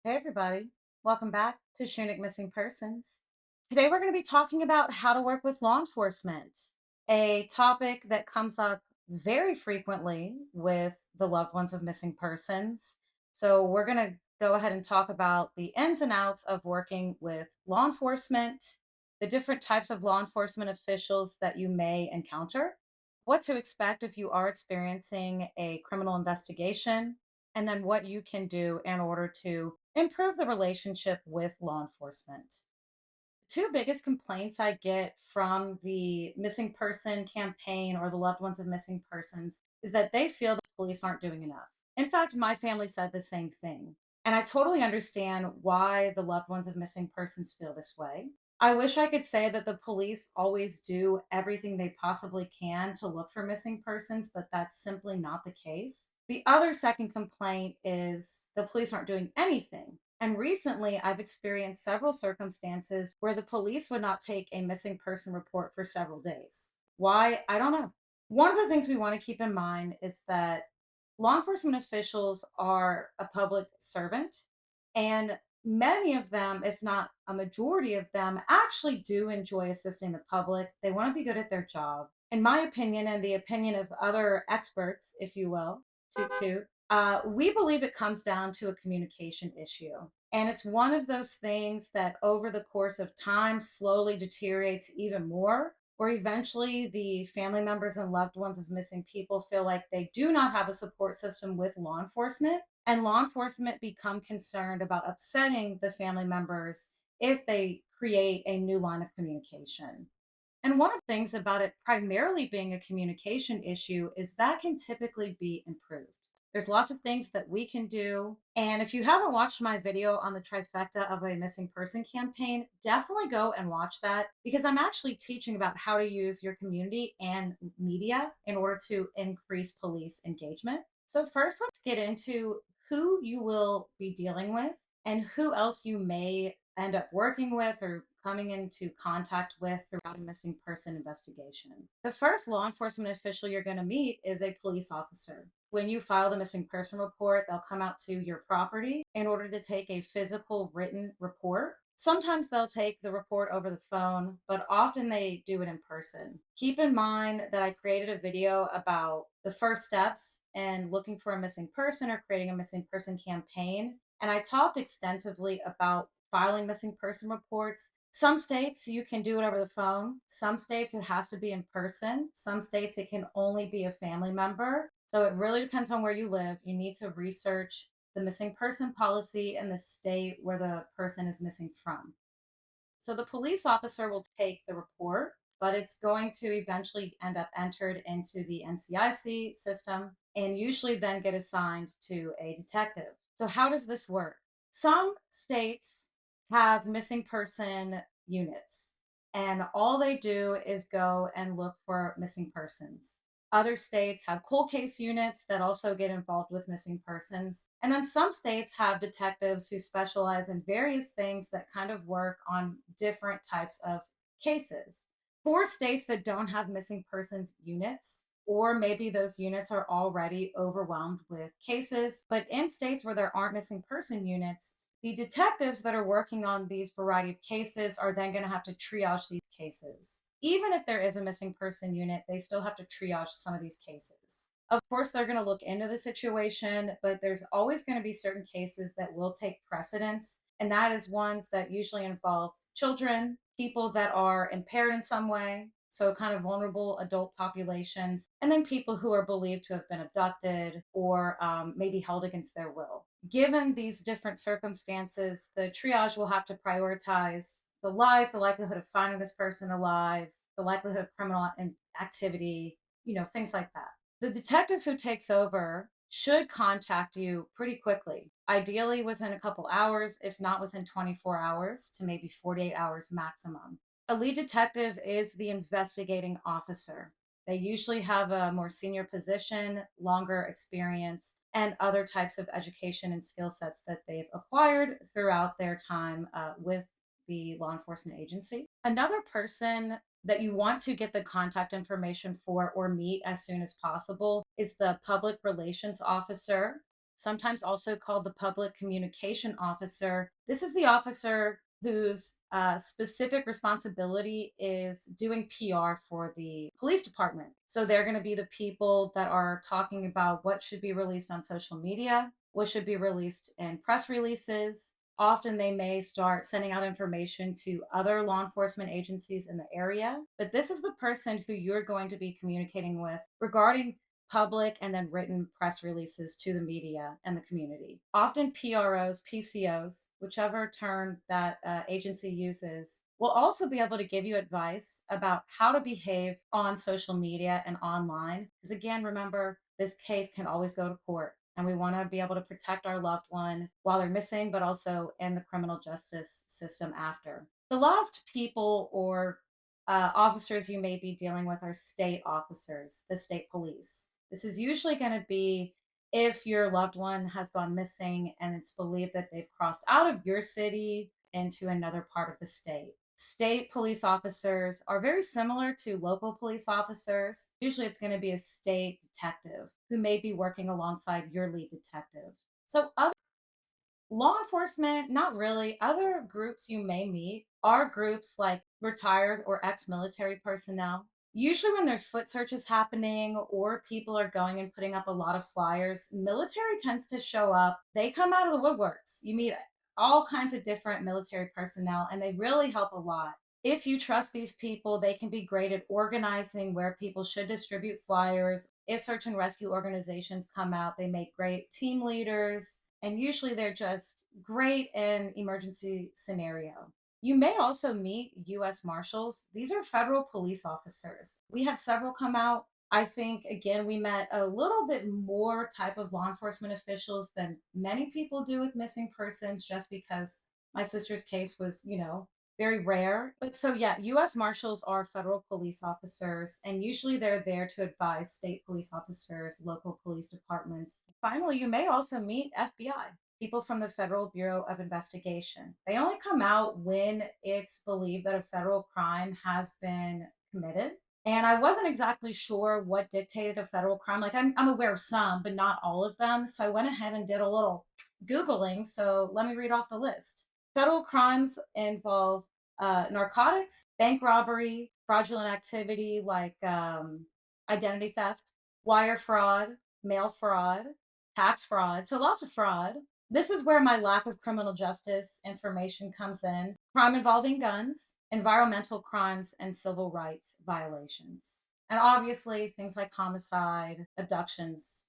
Hey, everybody. Welcome back to Shunik Missing Persons. Today, we're going to be talking about how to work with law enforcement, a topic that comes up very frequently with the loved ones of missing persons. So, we're going to go ahead and talk about the ins and outs of working with law enforcement, the different types of law enforcement officials that you may encounter, what to expect if you are experiencing a criminal investigation, and then what you can do in order to improve the relationship with law enforcement. Two biggest complaints I get from the missing person campaign or the loved ones of missing persons is that they feel the police aren't doing enough. In fact, my family said the same thing. And I totally understand why the loved ones of missing persons feel this way. I wish I could say that the police always do everything they possibly can to look for missing persons, but that's simply not the case. The other second complaint is the police aren't doing anything. And recently, I've experienced several circumstances where the police would not take a missing person report for several days. Why? I don't know. One of the things we want to keep in mind is that law enforcement officials are a public servant, and many of them, if not a majority of them, actually do enjoy assisting the public. They want to be good at their job. In my opinion, and the opinion of other experts, if you will, we believe it comes down to a communication issue. And it's one of those things that over the course of time slowly deteriorates even more, where eventually the family members and loved ones of missing people feel like they do not have a support system with law enforcement. And law enforcement become concerned about upsetting the family members if they create a new line of communication. And one of the things about it primarily being a communication issue is that can typically be improved. There's lots of things that we can do. And if you haven't watched my video on the trifecta of a missing person campaign, definitely go and watch that because I'm actually teaching about how to use your community and media in order to increase police engagement. So, first, let's get into who you will be dealing with and who else you may end up working with or coming into contact with throughout a missing person investigation. The first law enforcement official you're going to meet is a police officer. When you file the missing person report, they'll come out to your property in order to take a physical written report. Sometimes they'll take the report over the phone, but often they do it in person. Keep in mind that I created a video about the first steps in looking for a missing person or creating a missing person campaign. And I talked extensively about filing missing person reports. Some states you can do it over the phone. Some states it has to be in person. Some states it can only be a family member. So it really depends on where you live. You need to research the missing person policy in the state where the person is missing from. So the police officer will take the report, but it's going to eventually end up entered into the NCIC system and usually then get assigned to a detective. So, how does this work? Some states have missing person units, and all they do is go and look for missing persons. Other states have cold case units that also get involved with missing persons. And then some states have detectives who specialize in various things that kind of work on different types of cases. For states that don't have missing persons units, or maybe those units are already overwhelmed with cases, but in states where there aren't missing person units, the detectives that are working on these variety of cases are then going to have to triage these cases. Even if there is a missing person unit, they still have to triage some of these cases. Of course, they're going to look into the situation, but there's always going to be certain cases that will take precedence. And that is ones that usually involve children, people that are impaired in some way, so kind of vulnerable adult populations, and then people who are believed to have been abducted or maybe held against their will. Given these different circumstances, the triage will have to prioritize the life, the likelihood of finding this person alive, the likelihood of criminal activity, things like that. The detective who takes over should contact you pretty quickly, ideally within a couple hours, if not within 24 hours to maybe 48 hours maximum. A lead detective is the investigating officer. They usually have a more senior position, longer experience, and other types of education and skill sets that they've acquired throughout their time with the law enforcement agency. Another person that you want to get the contact information for or meet as soon as possible is the public relations officer. sometimes also called the public communication officer. This is the officer whose specific responsibility is doing PR for the police department. So they're going to be the people that are talking about what should be released on social media, what should be released in press releases. Often they may start sending out information to other law enforcement agencies in the area, but this is the person who you're going to be communicating with regarding public and then written press releases to the media and the community. Often PROs, PCOs, whichever term that agency uses, will also be able to give you advice about how to behave on social media and online. Because again, remember, this case can always go to court. And we want to be able to protect our loved one while they're missing, but also in the criminal justice system after. The last people or officers you may be dealing with are state officers, the state police. This is usually going to be if your loved one has gone missing and it's believed that they've crossed out of your city into another part of the state. State police officers are very similar to local police officers. Usually, it's going to be a state detective who may be working alongside your lead detective. So, other law enforcement, not really. Other groups you may meet are groups like retired or ex military personnel. Usually, when there's foot searches happening or people are going and putting up a lot of flyers, military tends to show up. They come out of the woodworks. You meet all kinds of different military personnel, and they really help a lot. If you trust these people, they can be great at organizing where people should distribute flyers. If search and rescue organizations come out, they make great team leaders, and usually they're just great in emergency scenario. You may also meet US Marshals. These are federal police officers. We had several come out. I think again we met a little bit more type of law enforcement officials than many people do with missing persons just because my sister's case was, very rare. But so yeah, US Marshals are federal police officers, and usually they're there to advise state police officers, local police departments. Finally, you may also meet FBI, people from the Federal Bureau of Investigation. They only come out when it's believed that a federal crime has been committed. And I wasn't exactly sure what dictated a federal crime. Like, I'm aware of some, but not all of them. So I went ahead and did a little Googling. So let me read off the list. Federal crimes involve narcotics, bank robbery, fraudulent activity like identity theft, wire fraud, mail fraud, tax fraud. So lots of fraud. This is where my lack of criminal justice information comes in. Crime involving guns, environmental crimes, and civil rights violations. And obviously, things like homicide, abductions.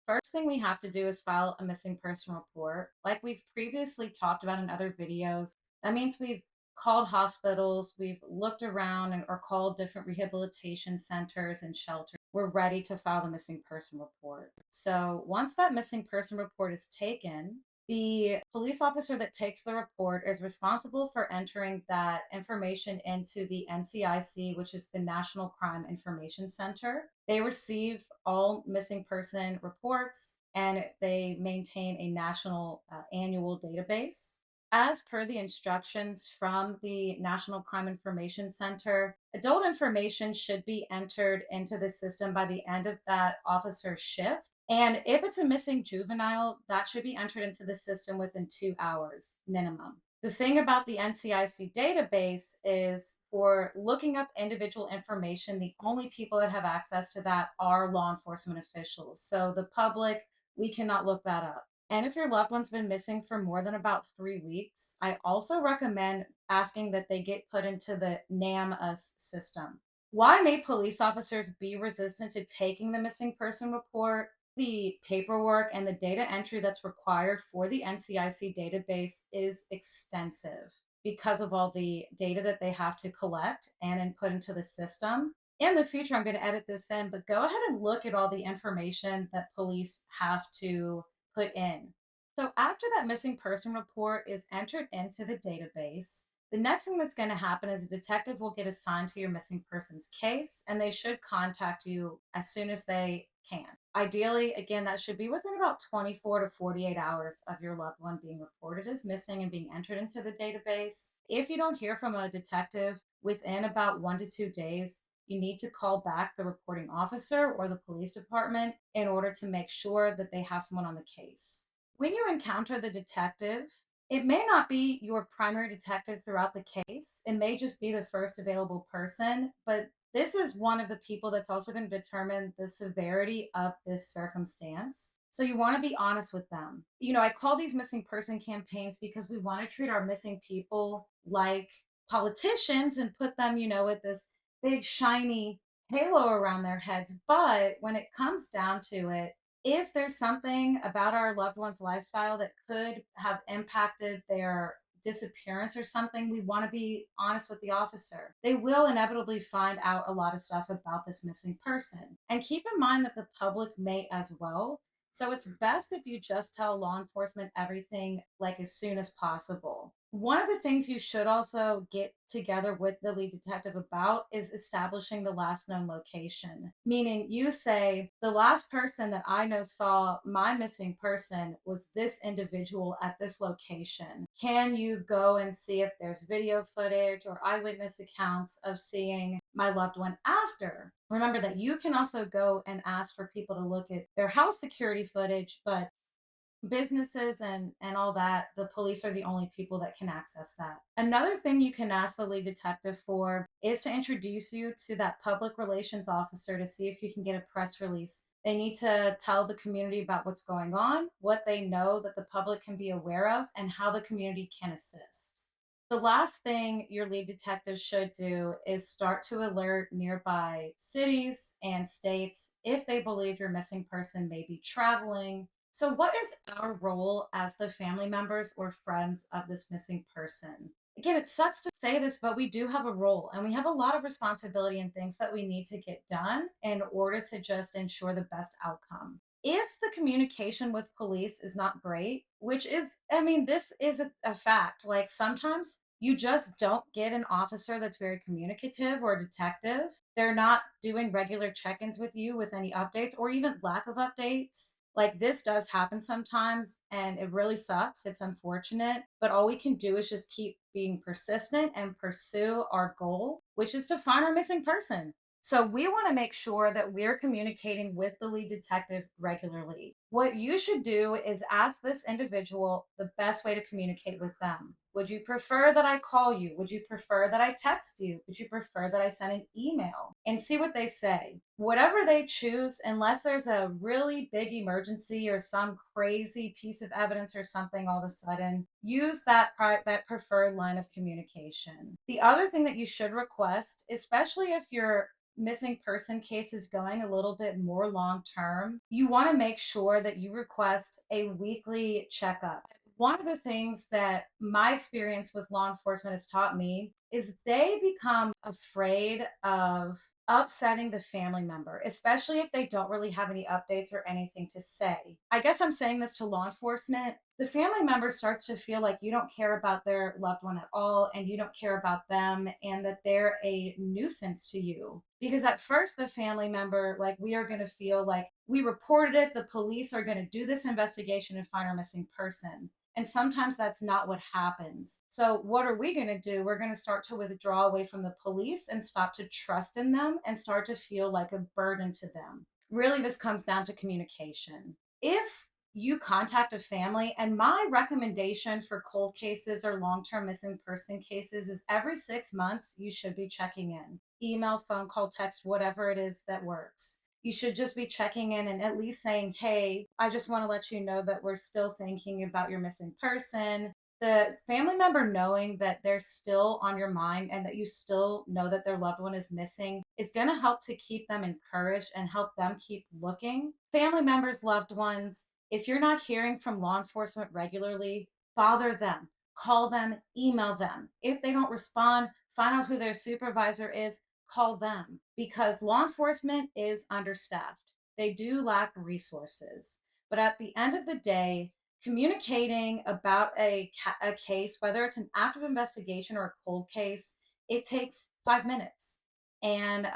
First thing we have to do is file a missing person report. Like we've previously talked about in other videos, that means we've called hospitals, we've looked around or called different rehabilitation centers and shelters. We're ready to file the missing person report. So once that missing person report is taken, the police officer that takes the report is responsible for entering that information into the NCIC, which is the National Crime Information Center. They receive all missing person reports and they maintain a national annual database. As per the instructions from the National Crime Information Center, adult information should be entered into the system by the end of that officer's shift. And if it's a missing juvenile, that should be entered into the system within 2 hours minimum. The thing about the NCIC database is for looking up individual information, the only people that have access to that are law enforcement officials. So the public, we cannot look that up. And if your loved one's been missing for more than about 3 weeks, I also recommend asking that they get put into the NAMUS system. Why may police officers be resistant to taking the missing person report? The paperwork and the data entry that's required for the NCIC database is extensive because of all the data that they have to collect and input into the system. In the future, I'm going to edit this in, but go ahead and look at all the information that police have to put in. So, after that missing person report is entered into the database, the next thing that's going to happen is a detective will get assigned to your missing persons case, and they should contact you as soon as they can. Ideally, again, that should be within about 24 to 48 hours of your loved one being reported as missing and being entered into the database. If you don't hear from a detective within about 1 to 2 days, you need to call back the reporting officer or the police department in order to make sure that they have someone on the case. When you encounter the detective, it may not be your primary detective throughout the case. It may just be the first available person, but this is one of the people that's also going to determine the severity of this circumstance. So you want to be honest with them. I call these missing person campaigns because we want to treat our missing people like politicians and put them, with this big shiny halo around their heads. But when it comes down to it, if there's something about our loved one's lifestyle that could have impacted their disappearance or something, we want to be honest with the officer. They will inevitably find out a lot of stuff about this missing person. And keep in mind that the public may as well. So it's best if you just tell law enforcement everything like as soon as possible. One of the things you should also get together with the lead detective about is establishing the last known location. Meaning, you say, the last person that I know saw my missing person was this individual at this location. Can you go and see if there's video footage or eyewitness accounts of seeing my loved one after? Remember that you can also go and ask for people to look at their house security footage, but businesses and all that, the police are the only people that can access that. Another thing you can ask the lead detective for is to introduce you to that public relations officer to see if you can get a press release. They need to tell the community about what's going on, what they know that the public can be aware of, and how the community can assist. The last thing your lead detective should do is start to alert nearby cities and states if they believe your missing person may be traveling. So, what is our role as the family members or friends of this missing person? Again, it sucks to say this, but we do have a role and we have a lot of responsibility and things that we need to get done in order to just ensure the best outcome. If the communication with police is not great, which is, I mean, this is a fact. Like sometimes you just don't get an officer that's very communicative or a detective. They're not doing regular check ins with you with any updates or even lack of updates. Like this does happen sometimes and it really sucks. It's unfortunate, but all we can do is just keep being persistent and pursue our goal, which is to find our missing person. So we want to make sure that we're communicating with the lead detective regularly. What you should do is ask this individual the best way to communicate with them. Would you prefer that I call you? Would you prefer that I text you? Would you prefer that I send an email? And see what they say. Whatever they choose, unless there's a really big emergency or some crazy piece of evidence or something all of a sudden, use that preferred line of communication. The other thing that you should request, especially if you're missing person case is going a little bit more long term, you want to make sure that you request a weekly checkup. One of the things that my experience with law enforcement has taught me is they become afraid of upsetting the family member, especially if they don't really have any updates or anything to say. I guess I'm saying this to law enforcement. The family member starts to feel like you don't care about their loved one at all and you don't care about them and that they're a nuisance to you. Because at first, the family member, like, we are going to feel like we reported it, the police are going to do this investigation and find our missing person. And sometimes that's not what happens. So, what are we going to do? We're going to start to withdraw away from the police and stop to trust in them and start to feel like a burden to them. Really, this comes down to communication. If you contact a family, and my recommendation for cold cases or long term missing person cases is every 6 months, you should be checking in email, phone call, text, whatever it is that works. You should just be checking in and at least saying, hey, I just want to let you know that we're still thinking about your missing person. The family member knowing that they're still on your mind and that you still know that their loved one is missing is going to help to keep them encouraged and help them keep looking. Family members, loved ones, if you're not hearing from law enforcement regularly, bother them, call them, email them. If they don't respond, find out who their supervisor is, call them because law enforcement is understaffed. They do lack resources. But at the end of the day, communicating about a case, whether it's an active investigation or a cold case, it takes 5 minutes. And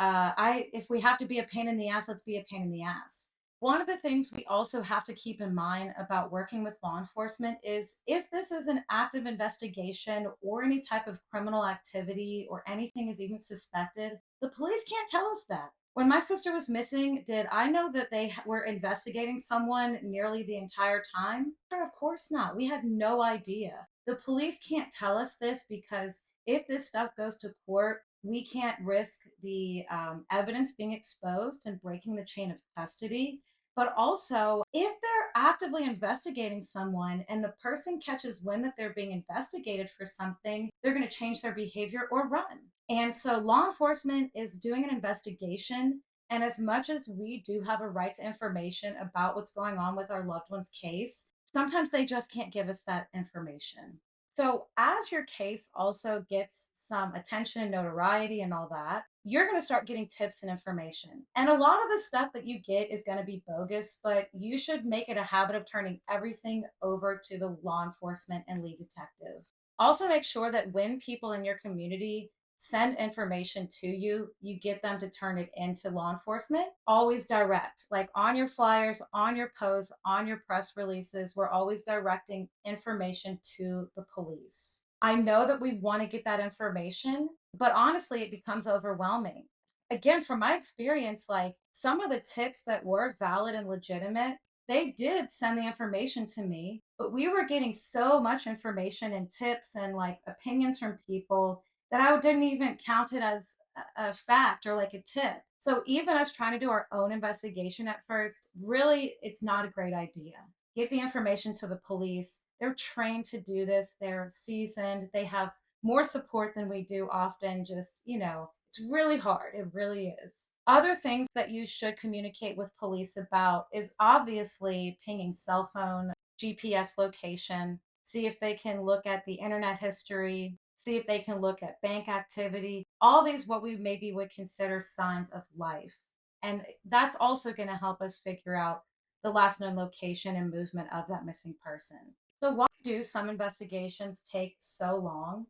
if we have to be a pain in the ass, let's be a pain in the ass. One of the things we also have to keep in mind about working with law enforcement is if this is an active investigation or any type of criminal activity or anything is even suspected, the police can't tell us that. When my sister was missing, did I know that were investigating someone nearly the entire time? Sure, of course not. We had no idea. The police can't tell us this because if this stuff goes to court, we can't risk the evidence being exposed and breaking the chain of custody. But also, if they're actively investigating someone and the person catches wind that they're being investigated for something, they're going to change their behavior or run. And so, law enforcement is doing an investigation. And as much as we do have a right to information about what's going on with our loved one's case, sometimes they just can't give us that information. So, as your case also gets some attention and notoriety and all that, you're going to start getting tips and information. And a lot of the stuff that you get is going to be bogus, but you should make it a habit of turning everything over to the law enforcement and lead detective. Also, make sure that when people in your community send information to you, you get them to turn it into law enforcement. Always direct, like on your flyers, on your posts, on your press releases, we're always directing information to the police. I know that we want to get that information, but honestly, it becomes overwhelming. Again, from my experience, like some of the tips that were valid and legitimate, they did send the information to me, but we were getting so much information and tips and like opinions from people that I didn't even count it as a fact or like a tip. So even us trying to do our own investigation at first, really, it's not a great idea. Get the information to the police. They're trained to do this. They're seasoned. They have more support than we do often. Just, it's really hard. It really is. Other things that you should communicate with police about is obviously pinging cell phone, GPS location, see if they can look at the internet history, see if they can look at bank activity, all these what we maybe would consider signs of life. And that's also going to help us figure out the last known location and movement of that missing person. So, why do some investigations take so long?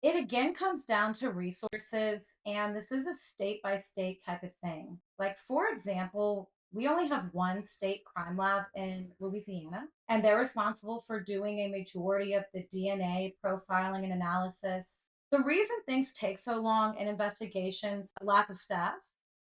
It again comes down to resources, and this is a state by state type of thing. Like, for example, we only have one state crime lab in Louisiana, and they're responsible for doing a majority of the DNA profiling and analysis. The reason things take so long in investigations, lack of staff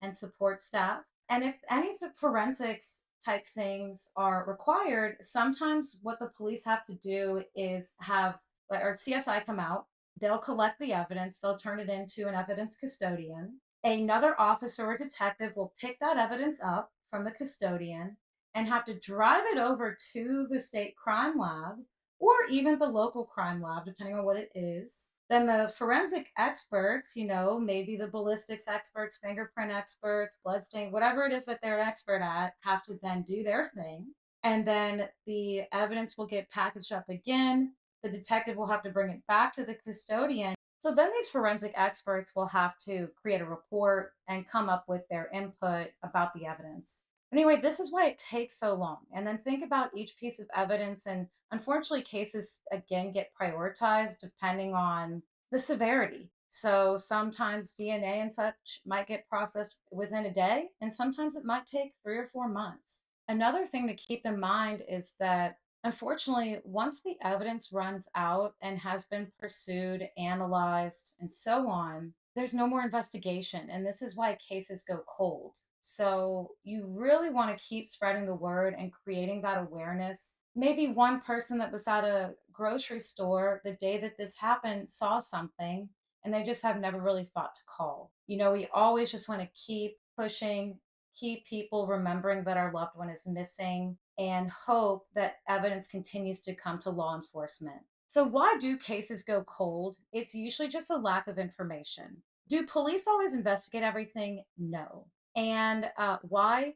and support staff. And if any forensics type things are required, sometimes what the police have to do is have or CSI come out. They'll collect the evidence, they'll turn it into an evidence custodian. Another officer or detective will pick that evidence up from the custodian and have to drive it over to the state crime lab or even the local crime lab, depending on what it is. Then the forensic experts, maybe the ballistics experts, fingerprint experts, bloodstain, whatever it is that they're an expert at, have to then do their thing. And then the evidence will get packaged up again. The detective will have to bring it back to the custodian. So then these forensic experts will have to create a report and come up with their input about the evidence. Anyway, this is why it takes so long. And then think about each piece of evidence. And unfortunately, cases again get prioritized depending on the severity. So sometimes DNA and such might get processed within a day, and sometimes it might take 3 or 4 months. Another thing to keep in mind is that unfortunately, once the evidence runs out and has been pursued, analyzed, and so on, there's no more investigation. And this is why cases go cold. So you really want to keep spreading the word and creating that awareness. Maybe one person that was at a grocery store the day that this happened saw something and they just have never really thought to call. We always just want to keep pushing, keep people remembering that our loved one is missing, and hope that evidence continues to come to law enforcement. So, why do cases go cold? It's usually just a lack of information. Do police always investigate everything? No. And why?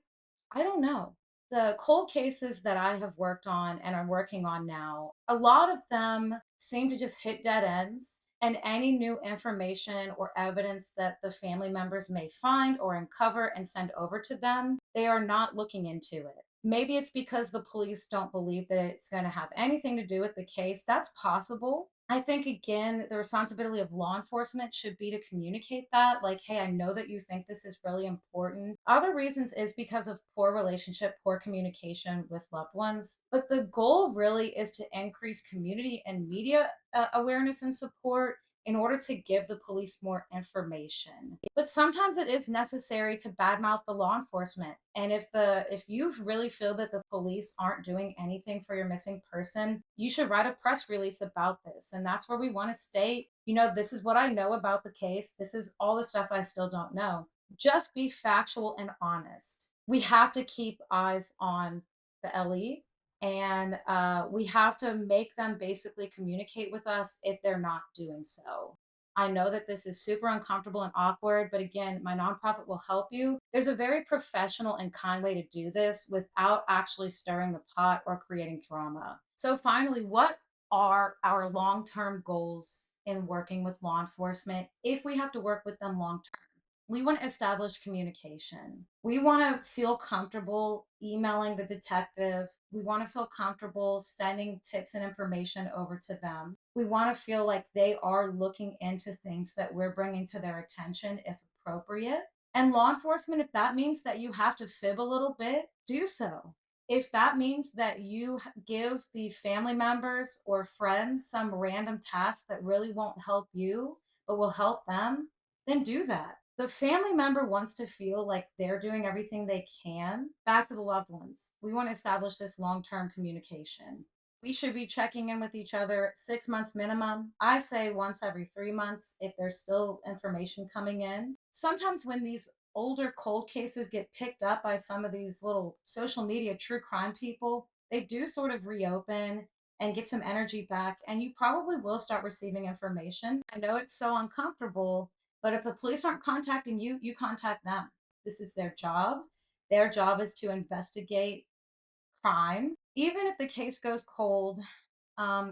I don't know. The cold cases that I have worked on and are working on now, a lot of them seem to just hit dead ends. And any new information or evidence that the family members may find or uncover and send over to them, they are not looking into it. Maybe it's because the police don't believe that it's going to have anything to do with the case. That's possible. I think again, the responsibility of law enforcement should be to communicate that, like, hey, I know that you think this is really important. Other reasons is because of poor relationship, poor communication with loved ones. But the goal really is to increase community and media awareness and support in order to give the police more information. But sometimes it is necessary to badmouth the law enforcement. And if you really feel that the police aren't doing anything for your missing person, you should write a press release about this. And that's where we want to state, this is what I know about the case. This is all the stuff I still don't know. Just be factual and honest. We have to keep eyes on the LE, and we have to make them basically communicate with us if they're not doing so. I know that this is super uncomfortable and awkward, but again, my nonprofit will help you. There's a very professional and kind way to do this without actually stirring the pot or creating drama. So, finally, what are our long term goals in working with law enforcement if we have to work with them long term? We want to establish communication. We want to feel comfortable emailing the detective. We want to feel comfortable sending tips and information over to them. We want to feel like they are looking into things that we're bringing to their attention if appropriate. And law enforcement, if that means that you have to fib a little bit, do so. If that means that you give the family members or friends some random task that really won't help you, but will help them, then do that. The family member wants to feel like they're doing everything they can. Back to the loved ones. We want to establish this long term communication. We should be checking in with each other 6 months minimum. I say once every 3 months if there's still information coming in. Sometimes when these older cold cases get picked up by some of these little social media true crime people, they do sort of reopen and get some energy back, and you probably will start receiving information. I know it's so uncomfortable, but if the police aren't contacting you, you contact them. This is their job. Their job is to investigate crime. Even if the case goes cold,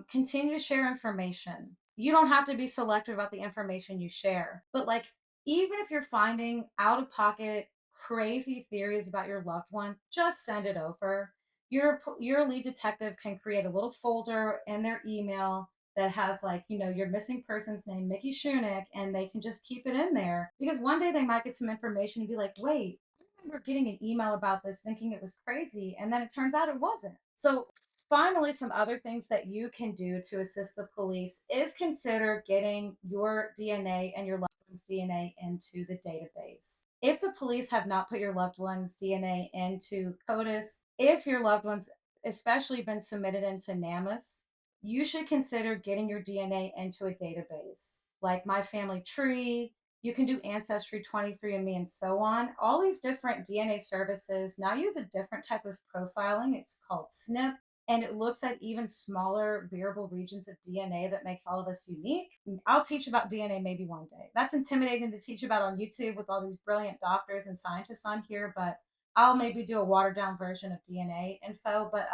continue to share information. You don't have to be selective about the information you share, but like, even if you're finding out of pocket crazy theories about your loved one, just send it over. Your lead detective can create a little folder in their email that has, like, your missing person's name, Mickey Shunick, and they can just keep it in there because one day they might get some information and be like, wait, I remember getting an email about this thinking it was crazy, and then it turns out it wasn't. So finally, some other things that you can do to assist the police is consider getting your DNA and your loved one's DNA into the database. If the police have not put your loved one's DNA into CODIS, if your loved one's especially been submitted into NamUs, you should consider getting your DNA into a database like My Family Tree. You can do Ancestry, 23andMe, and so on. All these different DNA services now use a different type of profiling. It's called SNP, and it looks at even smaller variable regions of DNA that makes all of us unique. I'll teach about DNA maybe one day. That's intimidating to teach about on YouTube with all these brilliant doctors and scientists on here, but I'll maybe do a watered down version of DNA info. But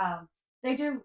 they do,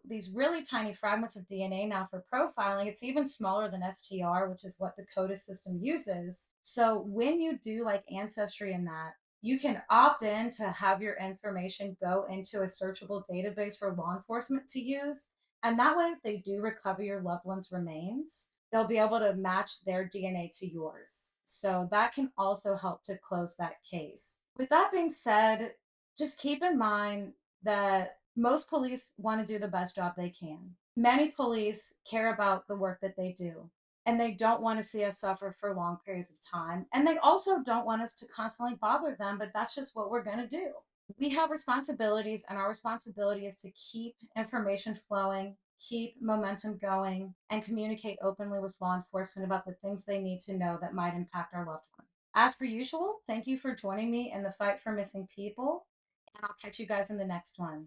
these really tiny fragments of DNA now for profiling. It's even smaller than STR, which is what the CODIS system uses. So when you do like Ancestry and that, you can opt in to have your information go into a searchable database for law enforcement to use. And that way, if they do recover your loved one's remains, they'll be able to match their DNA to yours. So that can also help to close that case. With that being said, just keep in mind that most police want to do the best job they can. Many police care about the work that they do, and they don't want to see us suffer for long periods of time. And they also don't want us to constantly bother them, but that's just what we're going to do. We have responsibilities, and our responsibility is to keep information flowing, keep momentum going, and communicate openly with law enforcement about the things they need to know that might impact our loved one. As per usual, thank you for joining me in the fight for missing people, and I'll catch you guys in the next one.